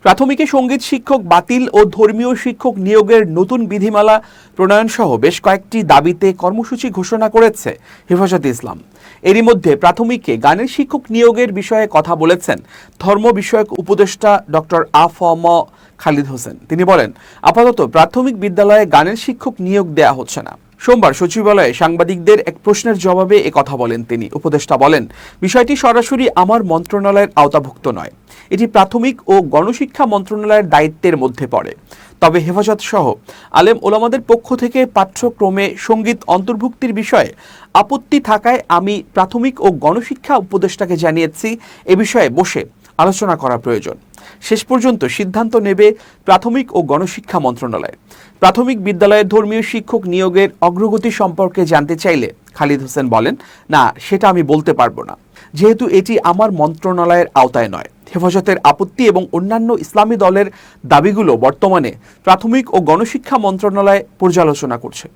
প্রাথমিকে সঙ্গীত শিক্ষক বাতিল ও ধর্মীয় শিক্ষক নিয়োগের নতুন বিধিমালা প্রণয়ন সহ বেশ কয়েকটি দাবিতে কর্মসূচি ঘোষণা করেছে হেফাজতে ইসলাম। এরই মধ্যে প্রাথমিকে গানের শিক্ষক নিয়োগের বিষয়ে কথা বলেছেন ধর্ম বিষয়ক উপদেষ্টা ডক্টর আ.ফ.ম. খালিদ হোসেন। তিনি বলেন, আপাতত প্রাথমিক বিদ্যালয়ে গানের শিক্ষক নিয়োগ দেয়া হচ্ছে না। সোমবার সচিবালয়ে সাংবাদিকদের এক প্রশ্নের জবাবে কথা বলেন তিনি। উপদেষ্টা বলেন, বিষয়টি সরাসরি আমার মন্ত্রণালয়ের আওতাভুক্ত নয়, এটি প্রাথমিক ও গণশিক্ষা মন্ত্রণালয়ের দায়িত্বের মধ্যে পড়ে। তবে হেফাজত সহ আলেম ওলামাদের পক্ষ থেকে পাঠ্যক্রমে সঙ্গীত অন্তর্ভুক্তির বিষয়ে আপত্তি থাকায় আমি প্রাথমিক ও গণশিক্ষা উপদেষ্টাকে জানিয়েছি এ বিষয়ে বসে আলোচনা করা প্রয়োজন। শেষ পর্যন্ত সিদ্ধান্ত নেবে প্রাথমিক ও গণশিক্ষা মন্ত্রণালয়। প্রাথমিক বিদ্যালয়ে ধর্মীয় শিক্ষক নিয়োগের অগ্রগতি সম্পর্কে জানতে চাইলে খালিদ হোসেন বলেন, না, সেটা আমি বলতে পারবো না, যেহেতু এটি আমার মন্ত্রণালয়ের আওতায় নয়। হেফাজতের আপত্তি এবং অন্যান্য ইসলামী দলের দাবিগুলো বর্তমানে প্রাথমিক ও গণশিক্ষা মন্ত্রণালয় পর্যালোচনা করছে।